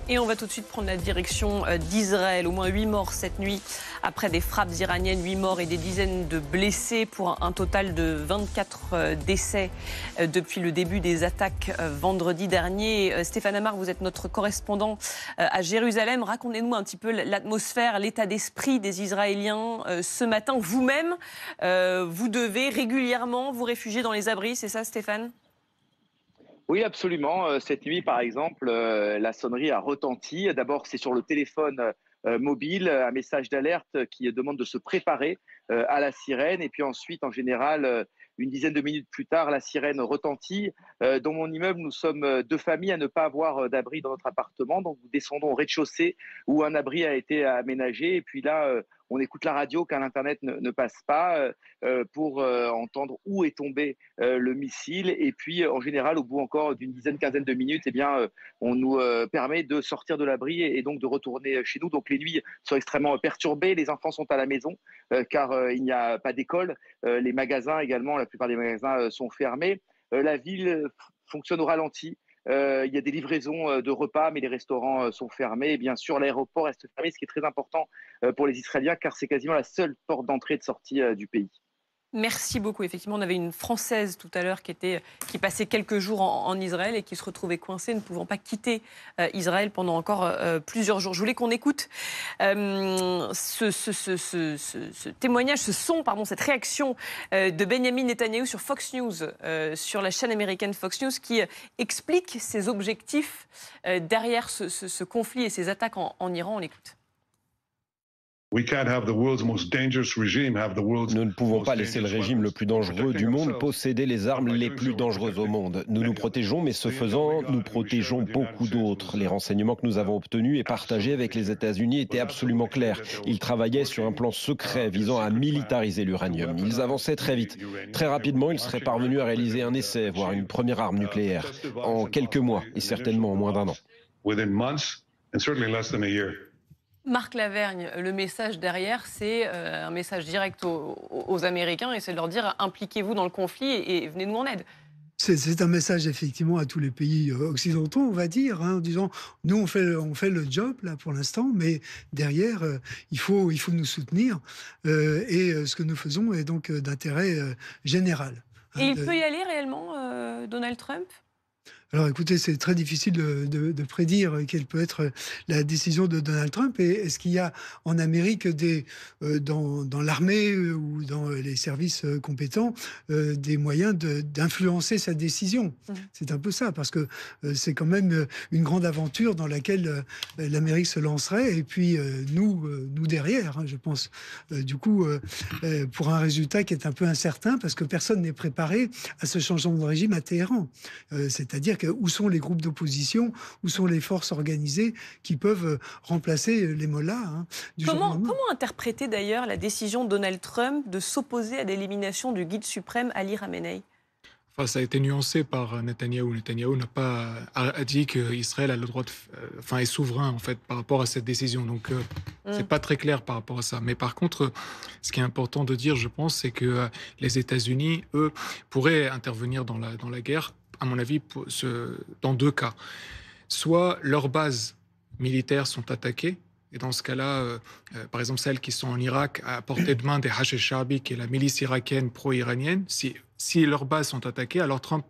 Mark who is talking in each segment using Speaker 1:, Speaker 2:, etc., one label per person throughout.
Speaker 1: Et on va tout de suite prendre la direction d'Israël. Au moins 8 morts cette nuit après des frappes iraniennes. 8 morts et des dizaines de blessés pour un total de 24 décès depuis le début des attaques vendredi dernier. Stéphane Amar, vous êtes notre correspondant à Jérusalem. Racontez-nous un petit peu l'atmosphère, l'état d'esprit des Israéliens ce matin. Vous-même, vous devez régulièrement vous réfugier dans les abris, c'est ça Stéphane ?
Speaker 2: Oui, absolument. Cette nuit, par exemple, la sonnerie a retenti. D'abord, c'est sur le téléphone mobile, un message d'alerte qui demande de se préparer à la sirène. Et puis ensuite, en général, une dizaine de minutes plus tard, la sirène retentit. Dans mon immeuble, nous sommes deux familles à ne pas avoir d'abri dans notre appartement. Donc, nous descendons au rez-de-chaussée où un abri a été aménagé. Et puis là, on écoute la radio car l'Internet ne passe pas pour entendre où est tombé le missile. Et puis, en général, au bout encore d'une dizaine, quinzaine de minutes, eh bien, on nous permet de sortir de l'abri et donc de retourner chez nous. Donc, les nuits sont extrêmement perturbées. Les enfants sont à la maison car il n'y a pas d'école. Les magasins également, la plupart des magasins sont fermés. La ville fonctionne au ralenti. Il y a des livraisons de repas, mais les restaurants sont fermés. Et bien sûr, l'aéroport reste fermé, ce qui est très important pour les Israéliens, car c'est quasiment la seule porte d'entrée et de sortie du pays.
Speaker 1: Merci beaucoup. Effectivement, on avait une Française tout à l'heure qui passait quelques jours en Israël et qui se retrouvait coincée, ne pouvant pas quitter Israël pendant encore plusieurs jours. Je voulais qu'on écoute ce témoignage, cette réaction de Benjamin Netanyahou sur Fox News, sur la chaîne américaine Fox News, qui explique ses objectifs derrière ce conflit et ces attaques en Iran. On l'écoute.
Speaker 3: Nous ne pouvons pas laisser le régime le plus dangereux du monde posséder les armes les plus dangereuses au monde. Nous nous protégeons, mais ce faisant, nous protégeons beaucoup d'autres. Les renseignements que nous avons obtenus et partagés avec les États-Unis étaient absolument clairs. Ils travaillaient sur un plan secret visant à militariser l'uranium. Ils avançaient très vite. Très rapidement, ils seraient parvenus à réaliser un essai, voire une première arme nucléaire, en quelques mois et certainement en moins d'un an.
Speaker 1: Marc Lavergne, le message derrière, c'est un message direct aux Américains et c'est de leur dire impliquez-vous dans le conflit et venez nous en aide.
Speaker 4: C'est un message effectivement à tous les pays occidentaux, on va dire, en disant nous on fait le job là pour l'instant, mais derrière il faut nous soutenir et ce que nous faisons est donc d'intérêt général.
Speaker 1: Et il peut y aller réellement, Donald Trump ?
Speaker 4: Alors écoutez, c'est très difficile de prédire quelle peut être la décision de Donald Trump. Et est-ce qu'il y a en Amérique dans l'armée ou dans les services compétents des moyens d'influencer sa décision ? C'est un peu ça, parce que c'est quand même une grande aventure dans laquelle l'Amérique se lancerait. Et puis nous derrière, je pense, du coup, pour un résultat qui est un peu incertain, parce que personne n'est préparé à ce changement de régime à Téhéran. C'est-à-dire où sont les groupes d'opposition, où sont les forces organisées qui peuvent remplacer les mollahs
Speaker 1: Comment interpréter d'ailleurs la décision de Donald Trump de s'opposer à l'élimination du guide suprême Ali Khamenei ?
Speaker 5: Enfin, ça a été nuancé par Netanyahou. Netanyahou a dit qu'Israël a le droit est souverain en fait par rapport à cette décision. Donc c'est pas très clair par rapport à ça. Mais par contre, ce qui est important de dire, je pense, c'est que les États-Unis, eux, pourraient intervenir dans la guerre, à mon avis, dans deux cas. Soit leurs bases militaires sont attaquées, et dans ce cas-là, par exemple celles qui sont en Irak, à portée de main des Hachd al-Sha'bi, qui est la milice irakienne pro-iranienne, si leurs bases sont attaquées, alors Trump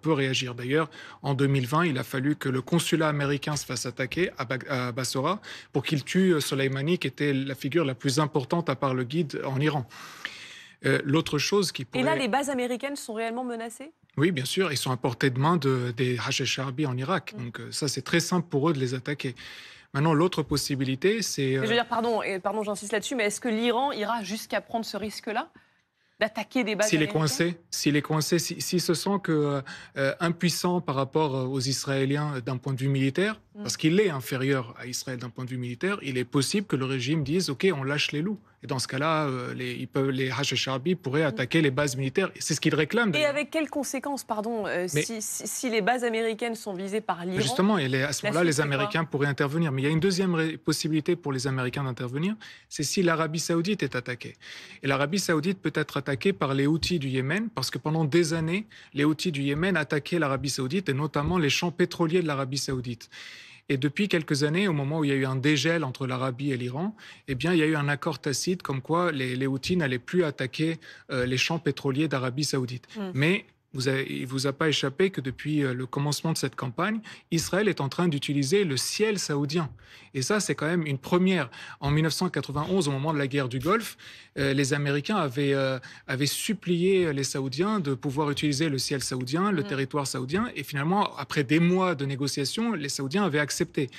Speaker 5: peut réagir. D'ailleurs, en 2020, il a fallu que le consulat américain se fasse attaquer à Bassora pour qu'il tue Soleimani, qui était la figure la plus importante à part le guide en Iran. L'autre chose qui pourrait...
Speaker 1: Et là, les bases américaines sont réellement menacées ?
Speaker 5: Oui, bien sûr, ils sont à portée de main des Hachd al-Sha'bi en Irak. Donc ça, c'est très simple pour eux de les attaquer. Maintenant, l'autre possibilité, c'est...
Speaker 1: Je veux dire, pardon, j'insiste là-dessus, mais est-ce que l'Iran ira jusqu'à prendre ce risque-là d'attaquer des bases américaines ?
Speaker 5: S'il est coincé, s'il se sent impuissant par rapport aux Israéliens d'un point de vue militaire, parce qu'il est inférieur à Israël d'un point de vue militaire, il est possible que le régime dise « Ok, on lâche les loups ». Et dans ce cas-là, les Hachd al-Sha'bi pourraient attaquer les bases militaires. C'est ce qu'ils réclament.
Speaker 1: Et avec quelles conséquences, si les bases américaines sont visées par l'Iran ?
Speaker 5: Justement, à ce moment-là, les Américains pourraient intervenir. Mais il y a une deuxième possibilité pour les Américains d'intervenir, c'est si l'Arabie saoudite est attaquée. Et l'Arabie saoudite peut être attaquée par les Houthis du Yémen, parce que pendant des années, les Houthis du Yémen attaquaient l'Arabie saoudite, et notamment les champs pétroliers de l'Arabie saoudite. Et depuis quelques années, au moment où il y a eu un dégel entre l'Arabie et l'Iran, eh bien, il y a eu un accord tacite comme quoi les Houthis n'allaient plus attaquer les champs pétroliers d'Arabie saoudite. Mais il ne vous a pas échappé que depuis le commencement de cette campagne, Israël est en train d'utiliser le ciel saoudien. Et ça, c'est quand même une première. En 1991, au moment de la guerre du Golfe, les Américains avaient supplié les Saoudiens de pouvoir utiliser le ciel saoudien, le territoire saoudien. Et finalement, après des mois de négociations, les Saoudiens avaient accepté.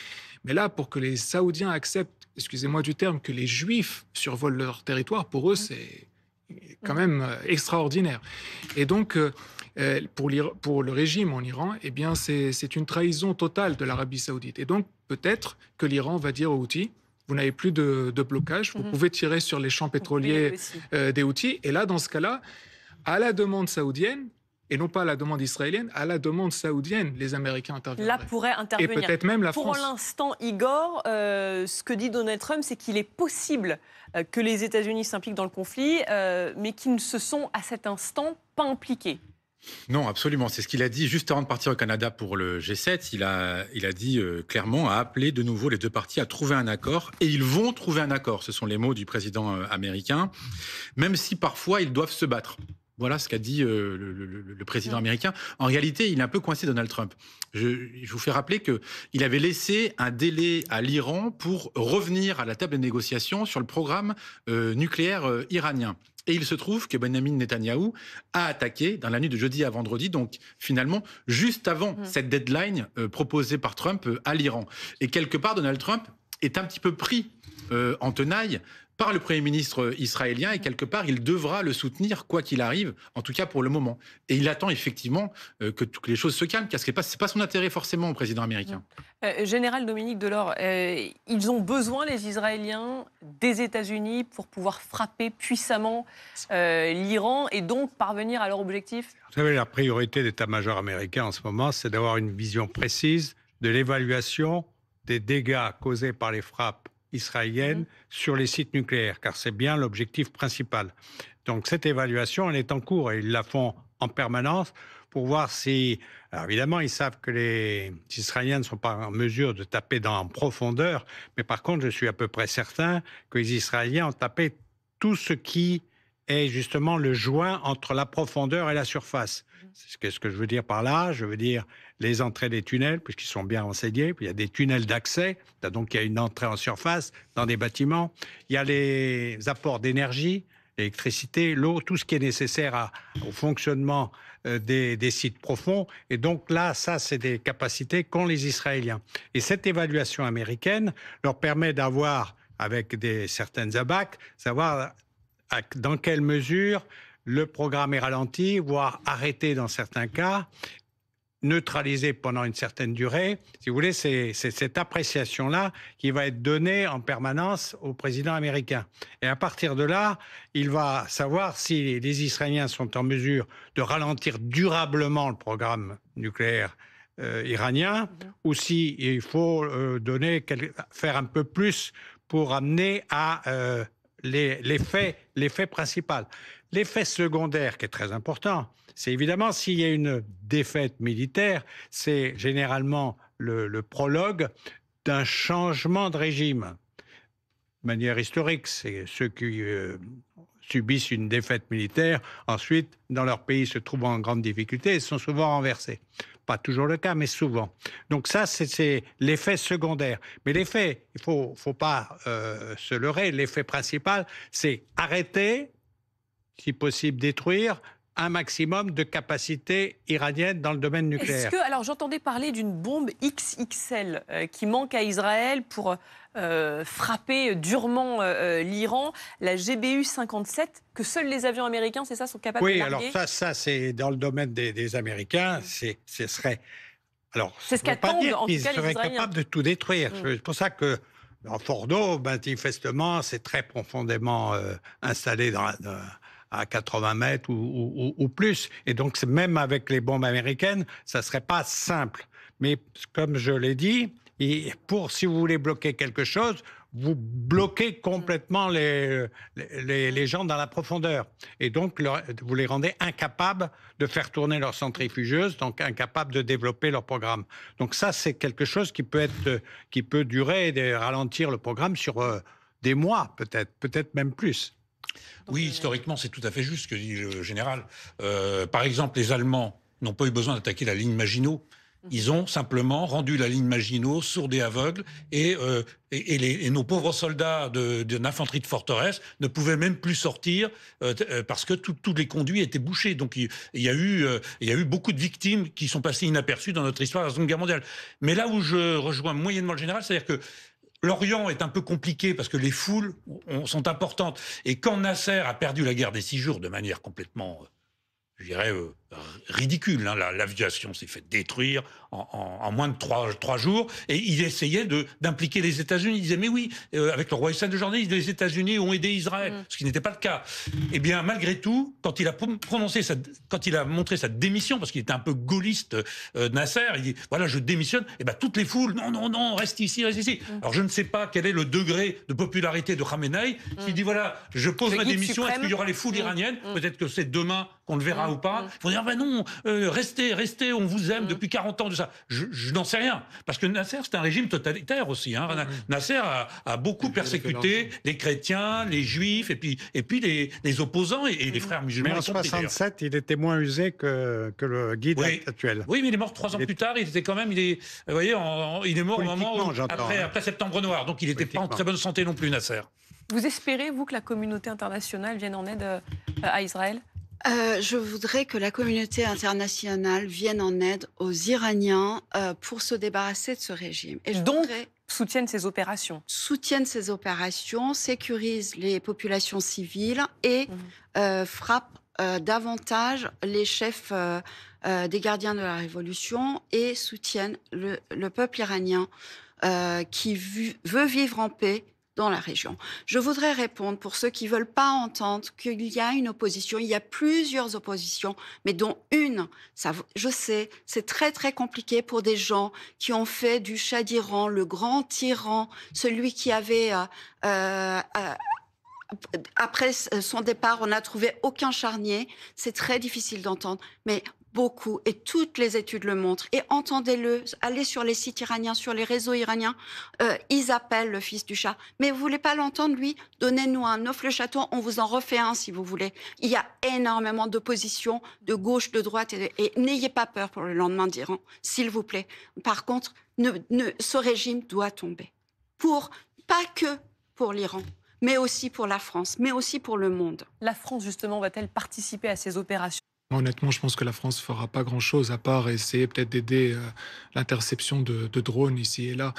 Speaker 5: Mais là, pour que les Saoudiens acceptent, excusez-moi du terme, que les Juifs survolent leur territoire, pour eux, c'est quand même extraordinaire. Et donc, pour le régime en Iran, eh bien, c'est une trahison totale de l'Arabie saoudite. Et donc, peut-être que l'Iran va dire aux Houthis, vous n'avez plus de blocage, vous pouvez tirer sur les champs pétroliers des Houthis. Et là, dans ce cas-là, à la demande saoudienne, et non pas à la demande israélienne, à la demande saoudienne, les Américains interviendraient.
Speaker 1: Là pourrait intervenir.
Speaker 5: Et peut-être même la France.
Speaker 1: Pour l'instant, Igor, ce que dit Donald Trump, c'est qu'il est possible que les États-Unis s'impliquent dans le conflit, mais qu'ils ne se sont à cet instant pas impliqués.
Speaker 6: Non, absolument. C'est ce qu'il a dit juste avant de partir au Canada pour le G7. Il a dit clairement, a appelé de nouveau les deux parties à trouver un accord. Et ils vont trouver un accord. Ce sont les mots du président américain. Même si parfois ils doivent se battre. Voilà ce qu'a dit le président américain. En réalité, il est un peu coincé, Donald Trump. Je vous fais rappeler qu'il avait laissé un délai à l'Iran pour revenir à la table de négociation sur le programme nucléaire iranien. Et il se trouve que Benjamin Netanyahou a attaqué dans la nuit de jeudi à vendredi, donc finalement juste avant cette deadline proposée par Trump à l'Iran. Et quelque part, Donald Trump est un petit peu pris en tenaille par le Premier ministre israélien, et quelque part, il devra le soutenir quoi qu'il arrive, en tout cas pour le moment. Et il attend effectivement que les choses se calment, car ce n'est pas son intérêt forcément au président américain.
Speaker 1: Général Dominique Delors, ils ont besoin, les Israéliens, des États-Unis pour pouvoir frapper puissamment l'Iran et donc parvenir à leur objectif?
Speaker 7: Vous savez, la priorité d'état-major américain en ce moment, c'est d'avoir une vision précise de l'évaluation des dégâts causés par les frappes israélienne sur les sites nucléaires, car c'est bien l'objectif principal. Donc cette évaluation, elle est en cours et ils la font en permanence pour voir si... Alors évidemment, ils savent que les Israéliens ne sont pas en mesure de taper en profondeur, mais par contre, je suis à peu près certain que les Israéliens ont tapé tout ce qui est justement le joint entre la profondeur et la surface. C'est ce que je veux dire par là. Je veux dire les entrées des tunnels, puisqu'ils sont bien renseignés. Puis il y a des tunnels d'accès, donc il y a une entrée en surface dans des bâtiments. Il y a les apports d'énergie, l'électricité, l'eau, tout ce qui est nécessaire au fonctionnement des sites profonds. Et donc là, ça, c'est des capacités qu'ont les Israéliens. Et cette évaluation américaine leur permet d'avoir, avec certaines abacs, savoir dans quelle mesure le programme est ralenti, voire arrêté dans certains cas, neutralisé pendant une certaine durée. Si vous voulez, c'est cette appréciation-là qui va être donnée en permanence au président américain. Et à partir de là, il va savoir si les Israéliens sont en mesure de ralentir durablement le programme nucléaire iranien, ou si il faut faire un peu plus pour amener à l'effet principal. L'effet secondaire, qui est très important, c'est évidemment s'il y a une défaite militaire, c'est généralement le prologue d'un changement de régime. De manière historique, c'est ceux qui subissent une défaite militaire, ensuite, dans leur pays, se trouvent en grande difficulté et sont souvent renversés. Pas toujours le cas, mais souvent. Donc ça, c'est l'effet secondaire. Mais l'effet, il ne faut pas se leurrer, l'effet principal, c'est arrêter, si possible détruire, un maximum de capacités iraniennes dans le domaine nucléaire.
Speaker 1: Alors j'entendais parler d'une bombe XXL qui manque à Israël pour frapper durement l'Iran, la GBU-57, que seuls les avions américains, c'est ça, sont capables de larguer?
Speaker 7: Oui, alors ça c'est dans le domaine des Américains, ce serait... Alors,
Speaker 1: c'est ce qu'attendent en tout cas les Israéliens.
Speaker 7: Ils seraient capables de tout détruire. C'est pour ça que dans Fordo, manifestement, c'est très profondément installé à 80 mètres ou plus. Et donc, même avec les bombes américaines, ça ne serait pas simple. Mais comme je l'ai dit, si vous voulez bloquer quelque chose, vous bloquez complètement les gens dans la profondeur. Et donc, vous les rendez incapables de faire tourner leur centrifugeuse, donc incapables de développer leur programme. Donc ça, c'est quelque chose qui peut durer et ralentir le programme sur des mois, peut-être même plus.
Speaker 8: Oui, historiquement, c'est tout à fait juste ce que dit le général. Par exemple, les Allemands n'ont pas eu besoin d'attaquer la ligne Maginot. Ils ont simplement rendu la ligne Maginot sourde et aveugle, et nos pauvres soldats de l'infanterie de forteresse ne pouvaient même plus sortir parce que tous les conduits étaient bouchés. Donc il y a eu beaucoup de victimes qui sont passées inaperçues dans notre histoire de la Seconde Guerre mondiale. Mais là où je rejoins moyennement le général, c'est-à-dire que l'Orient est un peu compliqué parce que les foules sont importantes. Et quand Nasser a perdu la guerre des 6 jours de manière complètement, je dirais, ridicule, hein, l'aviation s'est fait détruire en moins de 3 jours, et il essayait d'impliquer les États-Unis. Il disait, mais oui, avec le roi Hussein de Jordanie, les États-Unis ont aidé Israël, ce qui n'était pas le cas. Eh bien, malgré tout, quand il a montré sa démission, parce qu'il était un peu gaulliste, Nasser, il dit, voilà, je démissionne, et bien toutes les foules, non, reste ici. Alors je ne sais pas quel est le degré de popularité de Khamenei, qui dit, voilà, je pose ma démission, est-ce qu'il y aura les foules iraniennes? Peut-être que c'est demain qu'on le verra ou pas. Il faut dire, ben non, restez, on vous aime depuis 40 ans de ça. Je n'en sais rien. Parce que Nasser, c'est un régime totalitaire aussi. Hein. Nasser a beaucoup persécuté les chrétiens, les juifs, et puis les opposants et les frères musulmans.
Speaker 7: Mais en 67, il était moins usé que le guide actuel.
Speaker 8: Oui, mais il est mort 3 ans plus tard. Il était quand même, vous voyez, il est mort au moment après Septembre Noir. Donc il n'était pas en très bonne santé non plus, Nasser.
Speaker 1: Vous espérez, vous, que la communauté internationale vienne en aide à Israël ?
Speaker 9: Je voudrais que la communauté internationale vienne en aide aux Iraniens pour se débarrasser de ce régime. Et
Speaker 1: donc, soutiennent ces opérations.
Speaker 9: Soutiennent ces opérations, sécurisent les populations civiles et frappent davantage les chefs des gardiens de la révolution et soutiennent le peuple iranien qui veut vivre en paix dans la région. Je voudrais répondre pour ceux qui ne veulent pas entendre qu'il y a une opposition. Il y a plusieurs oppositions, mais dont une, je sais, c'est très très compliqué pour des gens qui ont fait du Shah d'Iran le grand tyran, celui qui avait... après son départ, on n'a trouvé aucun charnier. C'est très difficile d'entendre, mais beaucoup, et toutes les études le montrent, et entendez-le, allez sur les sites iraniens, sur les réseaux iraniens, ils appellent le fils du Shah. Mais vous voulez pas l'entendre, lui? Donnez-nous un Neauphle-Château, on vous en refait un si vous voulez. Il y a énormément d'opposition, de gauche, de droite, et n'ayez pas peur pour le lendemain d'Iran, s'il vous plaît. Par contre, ce régime doit tomber. Pas que pour l'Iran, mais aussi pour la France, mais aussi pour le monde.
Speaker 1: La France, justement, va-t-elle participer à ces opérations ?
Speaker 5: Honnêtement, je pense que la France ne fera pas grand-chose à part essayer peut-être d'aider l'interception de drones ici et là.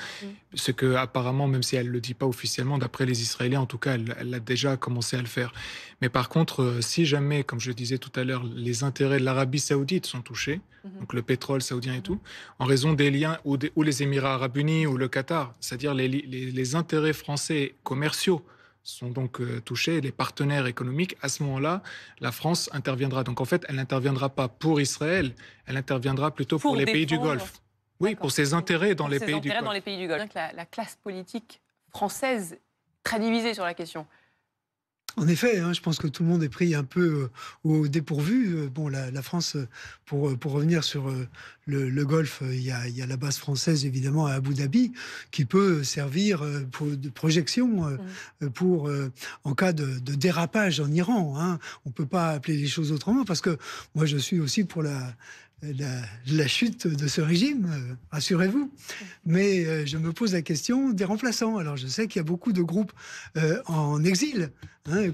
Speaker 5: Ce que apparemment, même si elle ne le dit pas officiellement, d'après les Israéliens, en tout cas, elle a déjà commencé à le faire. Mais par contre, si jamais, comme je le disais tout à l'heure, les intérêts de l'Arabie saoudite sont touchés, donc le pétrole saoudien et tout, en raison des liens ou les Émirats arabes unis ou le Qatar, c'est-à-dire les intérêts français commerciaux sont donc touchés, les partenaires économiques, à ce moment-là, la France interviendra. Donc en fait, elle n'interviendra pas pour Israël, elle interviendra plutôt pour les pays du Golfe. Oui, pour ses intérêts dans les pays du Golfe.
Speaker 1: Dans les pays du Golfe. La classe politique française très divisée sur la question.
Speaker 4: En effet, je pense que tout le monde est pris un peu au dépourvu. Bon, la France, pour revenir sur le Golfe, il y a la base française, évidemment, à Abu Dhabi, qui peut servir de projection en cas de dérapage en Iran. On ne peut pas appeler les choses autrement, parce que moi, je suis aussi pour la chute de ce régime, rassurez-vous. Mais je me pose la question des remplaçants. Alors, je sais qu'il y a beaucoup de groupes en exil,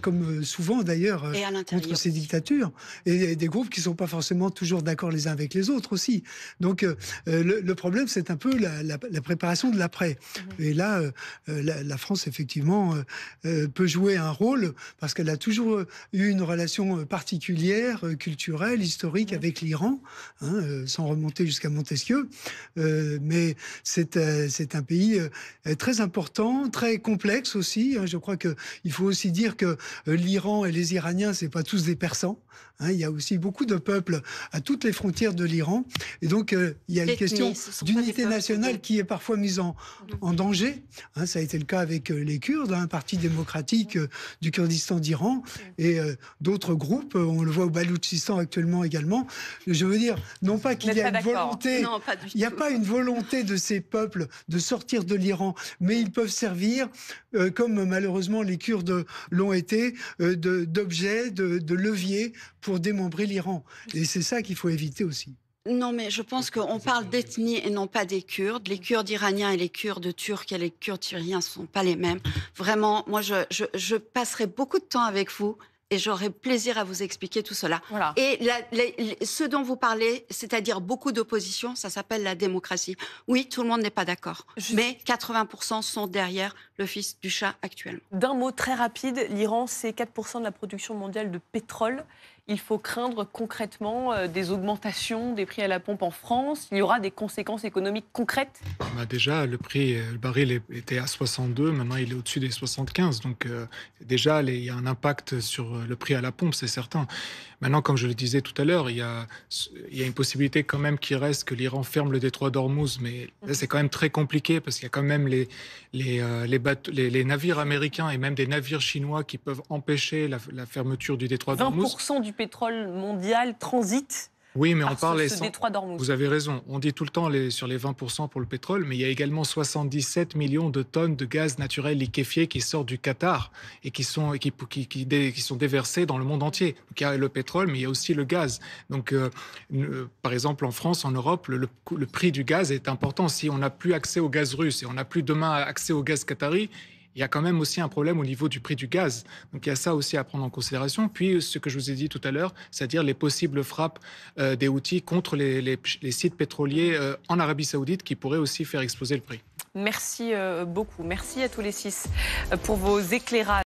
Speaker 4: comme souvent d'ailleurs contre ces dictatures, et des groupes qui ne sont pas forcément toujours d'accord les uns avec les autres aussi. Donc le problème, c'est un peu la préparation de l'après. Et là, la France, effectivement, peut jouer un rôle, parce qu'elle a toujours eu une relation particulière, culturelle, historique avec l'Iran, sans remonter jusqu'à Montesquieu. Mais c'est un pays très important, très complexe aussi. Je crois qu'il faut aussi dire que l'Iran et les Iraniens, c'est pas tous des Persans. Hein, il y a aussi beaucoup de peuples à toutes les frontières de l'Iran. Et donc, il y a une question d'unité nationale qui est parfois mise en danger. Hein, ça a été le cas avec les Kurdes, un parti démocratique du Kurdistan d'Iran, et d'autres groupes. On le voit au Baloutchistan actuellement également. Je veux dire, non pas qu'il y a une volonté...
Speaker 9: Non, pas du
Speaker 4: il n'y a
Speaker 9: tout.
Speaker 4: pas une volonté de ces peuples de sortir de l'Iran, mais ils peuvent servir, comme malheureusement les Kurdes l'ont été, d'objets, de leviers pour démembrer l'Iran. Et c'est ça qu'il faut éviter aussi.
Speaker 9: Non, mais je pense qu'on parle d'ethnie et non pas des Kurdes. Les Kurdes iraniens et les Kurdes turcs et les Kurdes syriens ne sont pas les mêmes. Vraiment, moi, je passerai beaucoup de temps avec vous et j'aurai plaisir à vous expliquer tout cela.
Speaker 1: Voilà.
Speaker 9: Et ce dont vous parlez, c'est-à-dire beaucoup d'opposition, ça s'appelle la démocratie. Oui, tout le monde n'est pas d'accord, mais 80% sont derrière le fils du chat actuellement.
Speaker 1: D'un mot très rapide, l'Iran, c'est 4% de la production mondiale de pétrole. Il faut craindre concrètement des augmentations des prix à la pompe en France. Il y aura des conséquences économiques concrètes.
Speaker 5: Déjà, le baril était à 62, maintenant il est au-dessus des 75. Donc déjà, il y a un impact sur le prix à la pompe, c'est certain. Maintenant, comme je le disais tout à l'heure, il y a une possibilité quand même qu'il reste que l'Iran ferme le détroit d'Ormuz, mais là, c'est quand même très compliqué parce qu'il y a quand même les navires américains et même des navires chinois qui peuvent empêcher la fermeture du détroit d'Ormuz.
Speaker 1: 20% du pétrole mondial transite.
Speaker 5: Oui, mais on parle
Speaker 1: ce détroit d'Ormuz.
Speaker 5: Vous avez raison. On dit tout le temps sur les 20% pour le pétrole, mais il y a également 77 millions de tonnes de gaz naturel liquéfié qui sortent du Qatar et qui sont déversés dans le monde entier. Donc, il y a le pétrole, mais il y a aussi le gaz. Donc, par exemple, en France, en Europe, le prix du gaz est important. Si on n'a plus accès au gaz russe et on n'a plus demain accès au gaz qatari, il y a quand même aussi un problème au niveau du prix du gaz. Donc il y a ça aussi à prendre en considération. Puis ce que je vous ai dit tout à l'heure, c'est-à-dire les possibles frappes des Houthis contre les sites pétroliers en Arabie Saoudite qui pourraient aussi faire exploser le prix.
Speaker 1: Merci beaucoup. Merci à tous les 6 pour vos éclairages.